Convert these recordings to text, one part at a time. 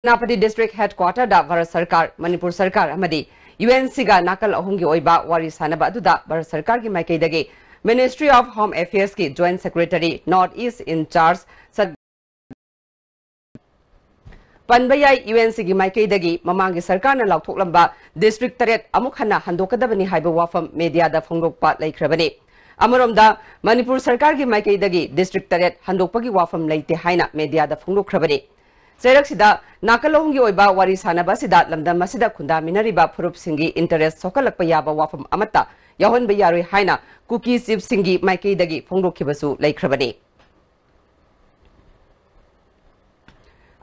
Napati District Headquarter da Bharat Sarkar, Manipur Sarkar amadi UNC ga nakal ahungi oiba wari sanaba aduda Bharat Sarkar gi maikaidagi Ministry of Home Affairs ki Joint Secretary North East in charge Panbayai UNC gi maikaidagi mamangi sarkar na lauthoklamba District Taret amuk hana handokadabani haiba wafam media da phonglokpa laikhrabani Amaromda Manipur Sarkar gi maikaidagi District Taret handokpagi wafam leite haina media da phonglokhrabani Sida Nakalongi Oiba Wari Sanaba Sida Lamda Masida Kunda Minariba Purup Singi Interest Sokalakpayaba Wafam Amata Yahon Bayari Haina Kuki Sip Singi Maiki Dagi Fongo Kibasu Laikrabani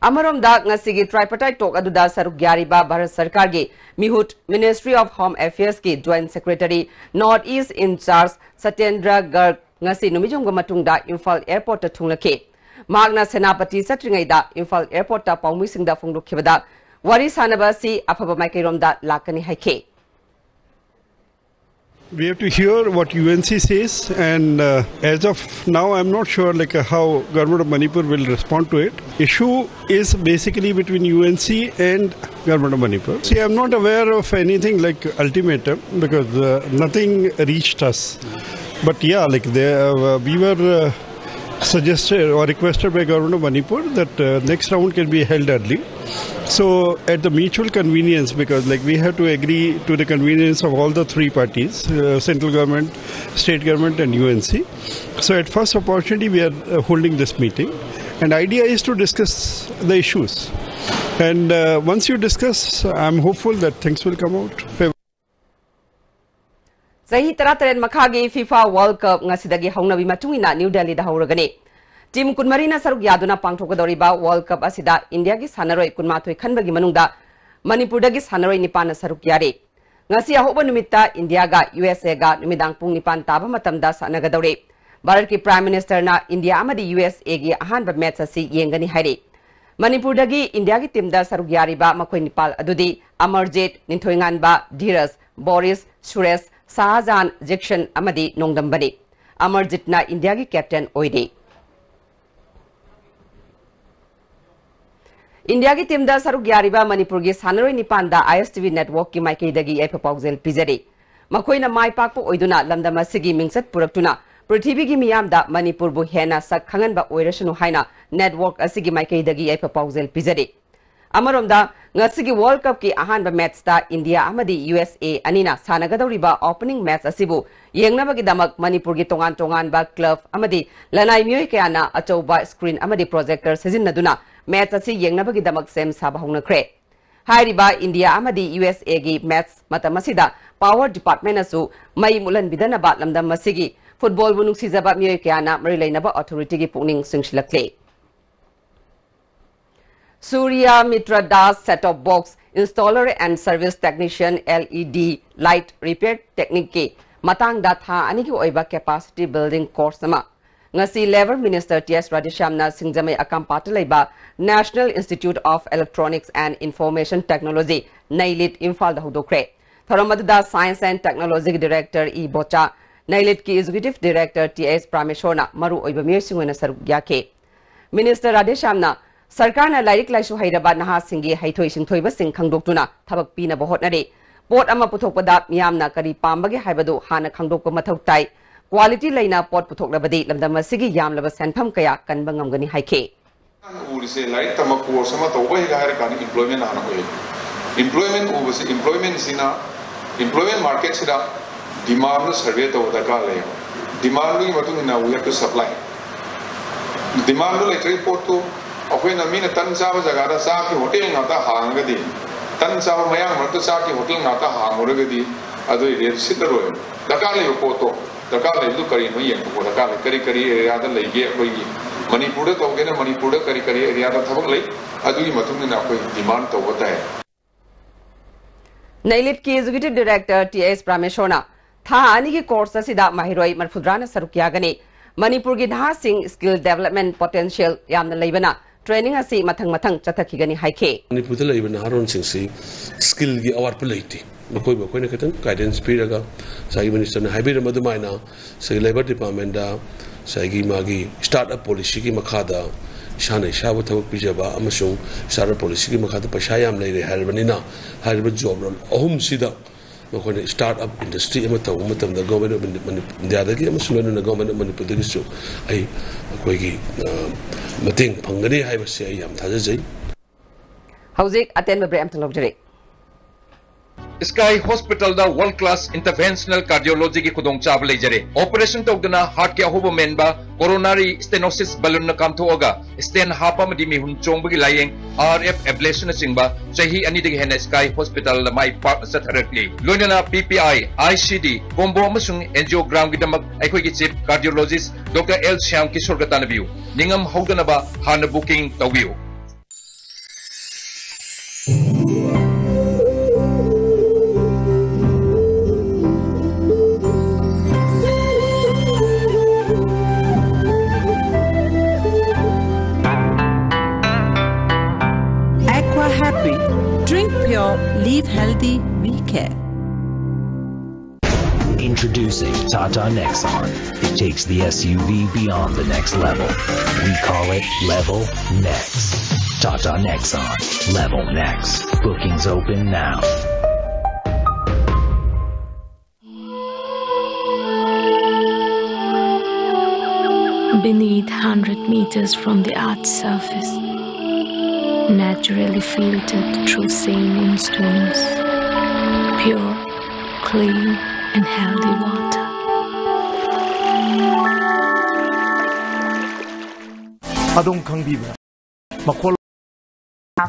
Amarom Dak Nasigi Tripartite Talk Aduda Saruk Yariba Bharat Sarkar gi Mihut Ministry of Home Affairs ki Joint Secretary North East in charge Satyendra Garg Ngasi Numijunga Matungda Imphal Airport Tunglake Magna Senapati Satringaida, Imphal Airport ta Paumisingda Fundu Kibada, Wari Sanaba si Apaba Maikiromda Lakani Hake. We have to hear what UNC says, and as of now, I'm not sure how Government of Manipur will respond to it. Issue is basically between UNC and Government of Manipur. See, I'm not aware of anything like ultimatum because nothing reached us. But yeah, we were suggested or requested by Government of Manipur that next round can be held early. So at the mutual convenience, because we have to agree to the convenience of all the three parties, central government, state government and UNC. So at first opportunity we are holding this meeting, and idea is to discuss the issues. And once you discuss, I'm hopeful that things will come out. Sahi Tarataren Makagi FIFA World Cup Ngasidagi Haunabi Matungina New Delhi da Hauragani. Team Kunmarina Saruk Yaduna Pangtokadoriba World Cup Asida India gi Sanaroi Kunmatoi Kanbagi Manungda Manipurdagi Sanaroi Nipana Saruk Yari. Ngasi Ahoba Numita India ga USA ga Numidang Pung Nipan Taba Matamda Sanagadori. Bharat ki Prime Minister na India amadi USA gi ahanba match asi yengani hairi. Manipurdagi India gi team da Saruk Yariba Makoi Nipal Adudi Amarjit Ninthoinganba Dhiras Boris Suresh Sahajan Jackson Amadi Nongdambani. Amarjit na India ki captain oide. India ki team da Saruk Yariba Manipur gi Sanaroi Nipanda ISTV network ki maiki dagi epapauzel pizari. Makoi na mai pakpo oiduna lamda masigi mingsat puraktuna Prithibi gi miyam da Manipur bu hena sak khangan ba oirasunu haina network asigi maiki dagi epapauzel pizari. Amaromda ngasigi World Cup ki ahanba match ta India amadi USA anina sanagadoriba opening match asibu yengnabagi damak Manipur gi tongan ba club amadi lanai miyoi kayana achouba screen amadi projector sijinnaduna match asi yengnabagi damak sem saba hongnakre. Hairiba India amadi USA gi match matamasida power department asu mai mulan bidanaba lamdam masigi football bu nuksijaba miyoi kayana marilainaba authority gi pungning singshilakle. Surya Mitra Das set-top box installer and service technician LED light repair technique ki matang da tha ani ki oiba capacity building course sama ngasi Labor Minister TS Radhishamna Singjamai akam patalaiba National Institute of Electronics and Information Technology Nailit Imphal da hudokre Tharamada Science and Technology Director E Bocha Nailit ki Executive Director TS Prameshwarna maru oiba miyosingwena sarugya ke Minister Radhishamna Sarkar na Lairik Laisu Hairaba Naha Singi Haitoi Singthoiba Sing Khangdoktuna Thabak Pina Bohotnare Pot ama puthokpada miyamna kari pambagi haibadu hana khangdokpa mathau tai quality laina pot puthoklabadi lamdam asigi yamlaba senpham kaya kanba ngamgani haike urise lai tama course ama toba hi gair kan employment ana hoye employment ubase employment sina employment market sida demand survey to daka le demand ni matungina we have to supply demand like report to अखोई नमीन तन चाव जगह दा चा की hotel नाता हांगदी तन चाव मयांग मत चा की होटल नाता हांगोरगदी अदु रे सितरो दका ले पोतो दका ले दु करी नो यें को दका ले करी करी एरिया दा लेगे अखोई मणिपुर तो गेने मणिपुर करी करी एरिया दा थबक ले अदु की मतुंग ना अखोई डिमांड तो होता है नैलिट की एग्जीक्यूटिव डायरेक्टर टीएस प्रामेश्वरना था आनी की कोर्स असिदा माहिरोई मरफुद्राना सरुकियागने मणिपुर की नहा सिंह स्किल डेवलपमेंट पोटेंशियल यामना लेबना training asi mathang chathakigani haike Manipur la ibn haron sing si skill gi awar pulaiti makoi na katan guidance piraga sai minister na hybrid madumaina sai labor department da sai gi magi startup policy gi makhada Shana Shabu Pijaba, Amazon, Sarah Policy, Makata Pashayam Lady Harabanina, Haribut job, Home Sida, startup industry, Amatam, the government of the other game, Sulan, the government of Manipur. I Quaggy Mating Pangani, I was say, Yam Tazazi. Howzik attend the Brampton of Jere. Sky Hospital da world class interventional cardiology ki khudong chab le jare operation tawdana heart ke ahuba member coronary stenosis balloon na kam thoga stent hapa madi mi hun chongba gi layeng RF ablation chingba chahi ani digi hena Sky Hospital la mai pa satharakli loinana PPI ICD combo amasung angiogram gi damak aikoi gi chief cardiologist Dr. L Shyam Kishore gatanabiu ningam hawdana ba hana booking tawbiu. Drink pure, live healthy, we care. Introducing Tata Nexon. It takes the SUV beyond the next level. We call it Level Next. Tata Nexon. Level Next. Bookings open now. Beneath 100 meters from the Earth's surface, naturally filtered through saline stones, pure, clean and healthy water. Adong Kangiba.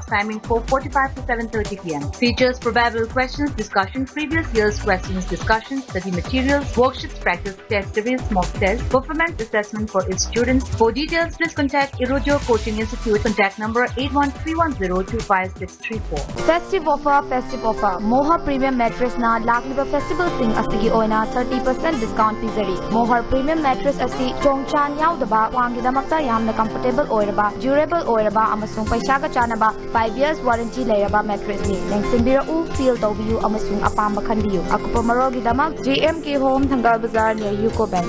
Timing 4:45 to 7:30 p.m. Features probable questions, discussion, previous year's questions, discussion, study materials, worksheets, practice test series, mock test, performance assessment for its students. For details, please contact Irojo Coaching Institute. Contact number 8131025634. Festive offer. Mohar Premium Mattress na Lakliba Festival Sing Asigi Oina 30% discount pizzery. Mohar Premium Mattress Asi Chongchan Yaudaba, Wangidamakta Yamna comfortable oiraba, durable oiraba, Amasung Paishaga Chanaba. 5 years warranty layaba mattress ni nengsinbira u feel tawbiu amasung apamba khanbiu akupa marogi damak JMK Home Thangal Bazaar near UCO Bank.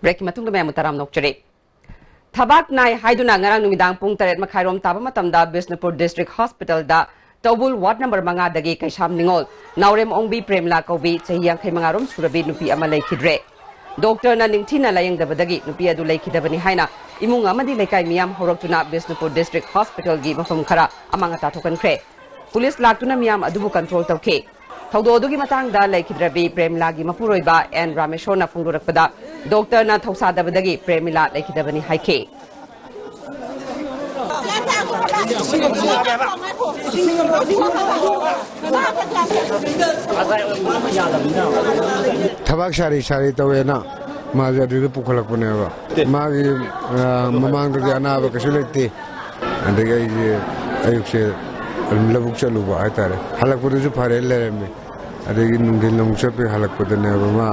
Break matung me mutaram nokchare thabak nai haiduna ngarang numidang pung 8 makhairom taba matamda Bisnupur District Hospital da Tawbul Ward number 5 dagi kaisam ningol Naurem Ongbi Premla Kobi chayang khai mangarom surabi nupi ama laikhidre Doctor na ningthina layang dabadagi nupi adu laikhidabani haina imung amadi laikai miyam horokuna Bisnupur District Hospital gi mafam khara amanga tathokan khre police laktuna miyam adubu control tawke thawdo adugi matangda laikhidrabi Premla gi mapuroiba and Rameshona phungdurakpada doctor na thausa dabadagi Premila laikhidabani haike Tabak shari tawena maja dulu pukulak punya ba magi mamang tu dia anak kesulitan anda gaya ayuk se labuk calu ba ayatare halak punya tu pare lerembe ada gini nunggu nunggu sepi halak punya ba ma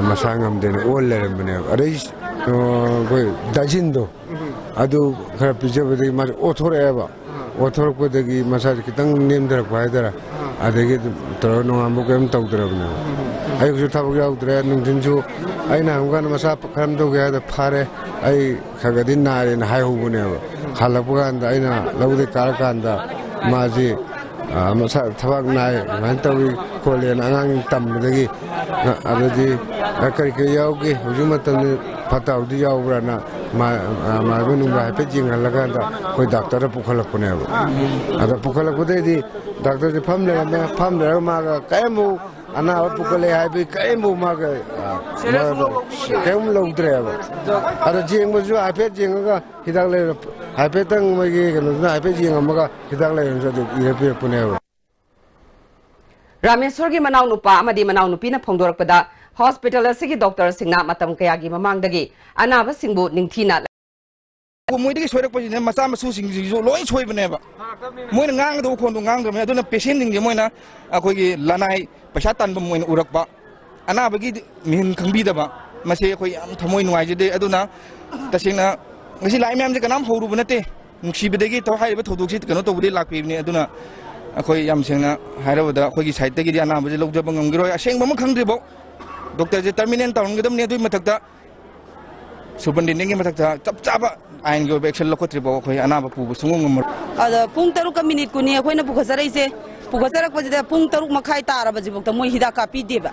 masangam dene all lerembe ne ada is koi dajindo adu kerap pijak berdegi mas othor ba othor berdegi masa kita nem terak ba ayatara ada gitu terus nunggu kem tahu terak ne ayuk se tabuk jauh terak nunggu tu aina hamgan masa pakam to gaya da phare ai khagadin nare na hai hubune ba khalapugan da aina lawde karakan da maji masa thabak nai man tawi kolen angang tam dagi adadi akari ke yauge hujuma tam phatau di yaubra na ma gunu ba pe jing halaga da koi doctor pukhalak pune ba ada pukhalak pute di doctor je famle ma ga kaimu ana pukale hai bi kaimu ma ga kaimu logdre ba ada jing mo ju ape jing ga hidak le ape tang ma gi ga ape jing ma ga hidak le so du ire pune ba Rameshwar gi manau nupa amadi manau nupi na phongdorakpada hospital asigi doctor singna matam kaya gi mamangdagi anaba singbu ningthina Moidagi soirak pajine macha masu sing jo loi soi bane ba moina ngang do khon do ngang do me aduna patient ning ge moina akoi gi lanai paisa tan ba moina urak ba ana ba gi min khangbi da ba mase akoi am thamoi nuai je de aduna tasingna ngasi lai myam je kanam horu banate nungsi bedegi to hai ba thoduk si kano to budi lakpi ni aduna akoi yam singna haira da akoi gi side gi ana ba je lok jaba ngam gi roi aseng ba ma khangdri bo doctor je terminal tawn gedam ne dui mathak da superintendent की मथक चप चाब आइन की action लौट्रीब अखोई अनाब पुब सुंगम पुंग तरुक minute कुनी अखोइना पुखजरइसे पुखजरकपजिदा पुंग तरुक मखाई तारबजिबुक्ता मोय हिदा कापीदेबा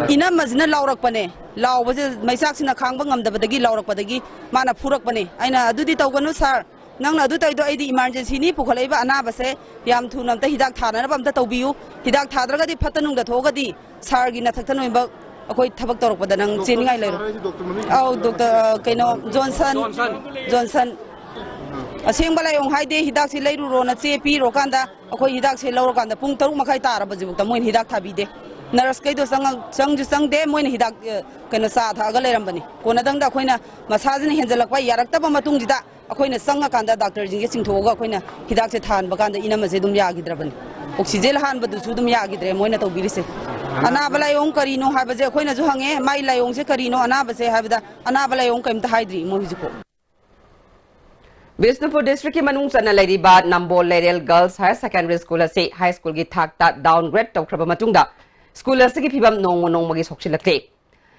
इना मजना लाउरकपने लाउबजे मैसाक्सिना खांगबा ngamdabadagi laurappadagi mana phurakpane aina adudi tawganu sir nangna adu taido aidi emergency ni pukhalaiba anabase yam thunam ta hidak thana na bamta tawbiu hidak thadragadi phatanung da thogadi sir gi na thaktan oiba akoi thabak torokpada nang cheningai leiro au doctor kaino johnson aseng balai ong haide hidak si leiru ro na che pi ro kanda akoi hidak se lauro kanda pung taruk makhai tarabji bukta moin hidak thabide nurse कई तो संग दे मोइन हिदाक कनो सा थागा लेरंबनी कोना दंग दा अखोइना मसाजन हेंजलकवा यारक्तबा मतुंग जिदा अखोइना संग कांदा डॉक्टर जिंगे सिंथोगा अखोइना हिदाक से थानबा कांदा इना मसे दुम यागिद्रबनी ऑक्सीजन हान बदुसु दुम यागिद्रे मोइना तौबिरिसे अनाबलायों करीनो हाबजे अखोइना जु हंगे माइ लायों से करीनो अनाबसे हाबदा अनाबलायों कइमता हाइद्री मोहिजुको बिष्णुपुर डिस्ट्रिक्ट की मनुंग चना लेरिबा नंबोल लेरेल गर्ल्स हायर सेकेंडरी स्कूल से हाई स्कूल की थाकता डाउनग्रेड तौखरबा मतुंगदा स्कूल की फिवम नोंगी सोक्सिलक्ले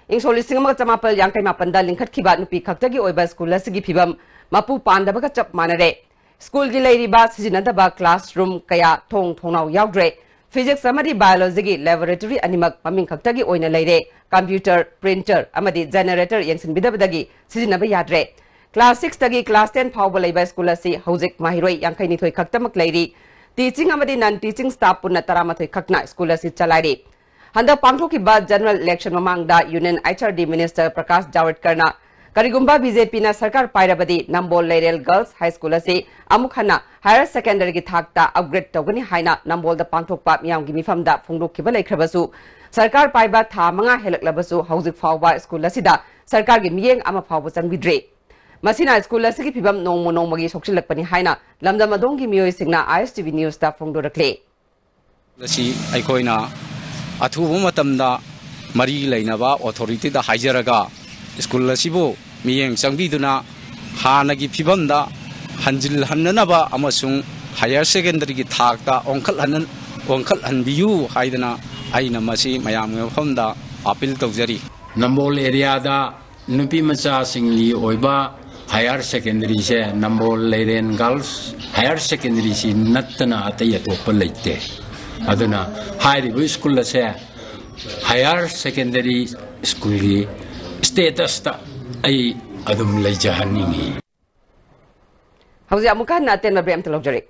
इंसो 1958 लिंखटखिबा नुपी खक्तगी ओइबा स्कूल की फिवम मपू पांदबगा चप मानरे स्कूल की लेरिबा सिजिनदबा क्लासरूम कया थोंगनाव यावद्रे फिजिक्स अमदी बायोलॉजी की लैबोरेटरी अनिमक ममिंग खक्तगी ओइना लेरे कंप्यूटर प्रिंटर अमदी जनरेटर यंगसिनबिदबदगी सिजिनबा याद्रे क्लास 6 तगी क्लास 10 फावबा लेबा स्कूल से हौजिक माहिरोय यांखैनिथोय खक्तमक लेरी टीचिंग अमदी नॉन टीचिंग स्टाफ पुन्ना 13 खक्ना स्कूल से चलाइरे हंदा पांगथोकिबा जनरल इलेक्शन ममांगदा यूनियन एचआरडी मिनिस्टर प्रकाश जावड़ेकरना करिगुंबा बीजेपी ना सरकार पाइरबदी नंबोल लेरेल गर्ल्स हाई स्कूल से अमुक हना हायर सेकेंडरी की थाकता अपग्रेड तौगनी हाइना नंबोल दा पांगथोकपा मियामगी मिफमदा फोंगदोकिबा लेख्रबसु सरकार पाइबा था मंगा हेलकलबसु हौजिक फावबा स्कूल असिदा सरकार की मियेंग अमा फावबा चंबिद्रे मसिना स्कूल की फिवम नोंमगी सोक्सिलकपनी हाइना लमदम अदोंगी मियोयसिंगना आईएसटीवी न्यूज दा फोंगदोरक्ले लसी आइकोइना अथुब मतमदा मरी लेनबा अथॉरिटी दा हाइजरगा स्कूल असिबो मियेंग चंगबिदुना हानगी फिवमदा हंजिल हन्ननबा अमसुंग हायर सेकेंडरी की थाकता ओंखल हनबियु हाइदना आइना मसी मयाम मफमदा अपील तौजरी नंबोल एरिया दा नुपी मचा सिंगली ओइबा हायर सेकेंडरी से नंबोल लेरेन गर्ल्स हायर सेकेंडरी से नत्तना अतय अतोप लेते अदुना हाइरिबु स्कूल से हायर सेकेंडरी स्कूल की स्टेटस ता आई अदुम लेजहनिंगी हौजे अमुका नातेन ब्रेम तलौजरे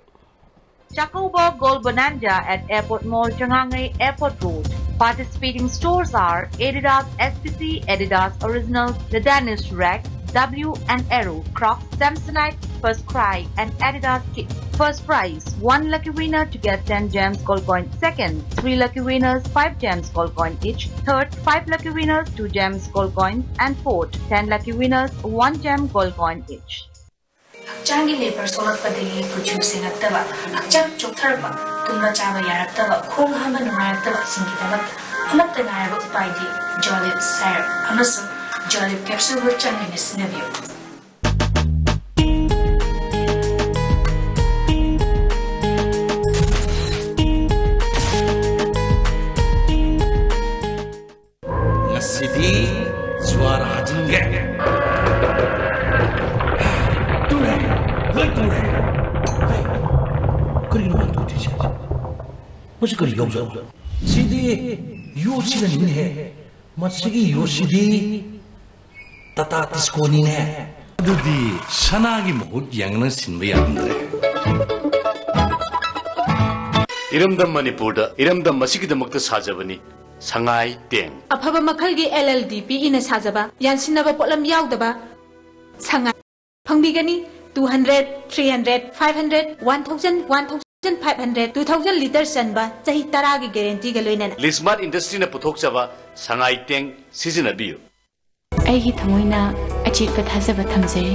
Chacoba Gold Bonanza at Airport Mall, Changangai Airport Road. Participating stores are Adidas SPC, Adidas Original, The Danish Rack, W and Aero, Crocs, Samsonite, First Cry and Adidas Kit. First prize, 1 lucky winner to get 10 gems gold coin. Second, 3 lucky winners, 5 gems gold coin each. Third, 5 lucky winners, 2 gems gold coin. And fourth, 10 lucky winners, 1 gem gold coin each. हक्चांगी labour सोलकपदगी कुचुसिंग अक्तबा हक्चांग चोक्थरबा तुम चाबा यारक्तबा खोंग हामा नुंगायक्तबा सिंगिदमत अमत्त नायबा उपायदि जॉलिप सैर अमसु जॉलिप कैप्सूल बो चांगिनि सिनबियो नसीदी स्वार हाजिंगे करीनो तो दीजिए मुझे करी यों जो सीधी योशी का नहीं है मत्स्यकी योशी दी तता तिस्कोनी ने दुदी सनागी मुहूर्त यंगन सिंबी अंदरे इरमदम मणिपुर इरमदम मसीकी दमकत साजबनी संगाई टेंग अफब मखलगी एलएलडी पी इन साजबा यानसिनबा पोलम यावदबा संगाई फंगबिगनी 200, 300, 500, 1000, 1500, 2000 लीटर सनबा चाही तरा की गारंटी के लोइना लिस्मार्ट इंडस्ट्री ने पुथोक जबा संगाई टेंग सिजनबियो अही थमोइना अचित थाजबा थमजरी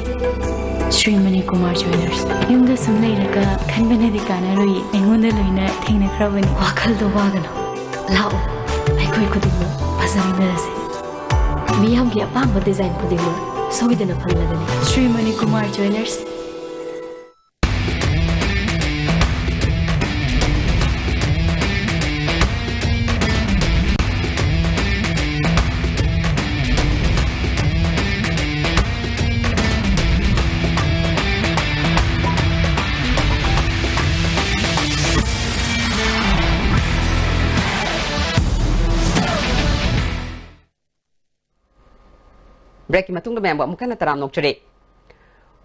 श्रीमणी कुमार ज्वेलर्स युमदा सम लेरका खनबने दि कानारोई एंगोंदा लोइना थेंगनख्राबनी वाखल दो वागनो लाओ आइकोई खुदिमो फजरिनरसे मियाम की अपांग डिजाइन खुदिमो सोइदना फल्लगनी श्रीमणी कुमार ज्वेलर्स ब्रेक की मतुंग मैम अमुकन तराम नोक्चरे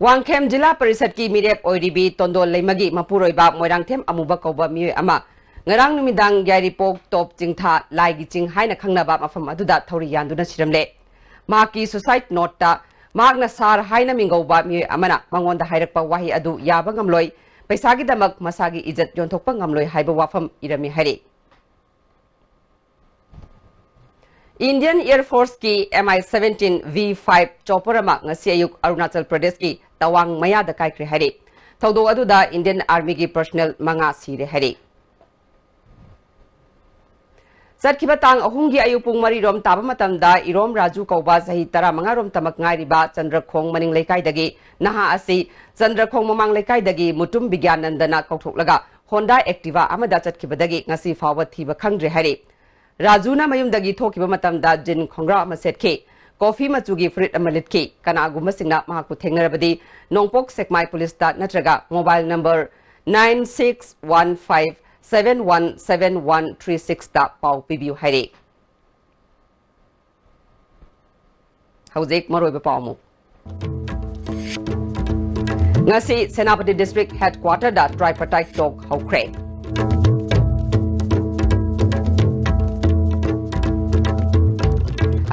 वांगखेम जिला परिषद की मिरेप ओइरिबी तोंदोल लेमगी मपुरोइबा मोइरांगथेम अमुबा कौबा मियोय अमा ngarang numidang yairipok top jingtha laigi jing haina khangnaba mafam aduda thori yanduna siramle maki suicide note ta magna sar haina mingauba miyoy amana mangonda hairakpa wahi adu yaba ngamloi paisagi damak masagi ijat yontokpa ngamloi haiba wafam irami hari Indian Air Force ki Mi-17 V5 chopper ama ngasi ayuk Arunachal Pradesh ki tawang maya da kaikri hari thodo aduda Indian Army ki personnel manga sire hari Satkiba tang ahungi ayupung mari rom taba matamda irom raju kauba sahi tara manga rom tamak ngai riba Chandrakhong maning lekai dagi naha asi Chandrakhong mamang lekai dagi mutum bigyanandana kauthoklaga Honda Activa amada chatkiba dagi ngasi fawa thiba khangdre hari Rajuna mayum dagi thokiba matamda jin khongra ama setke coffee machugi fruit amalitki kanaguma singna mahaku thengnarabadi Nongpok Sekmai Police ta natraga mobile number 9615717136 ta pau pibiu haire Haujek maroiba paumu ngasi Senapati District Headquarter da tripartite talk haukre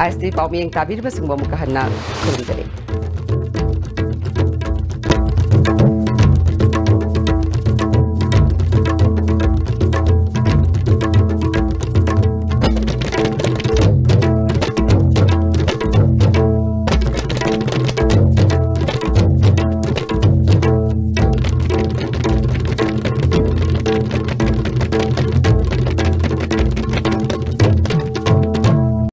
ISD pau miyeng tabir basing bamu kahana khurudare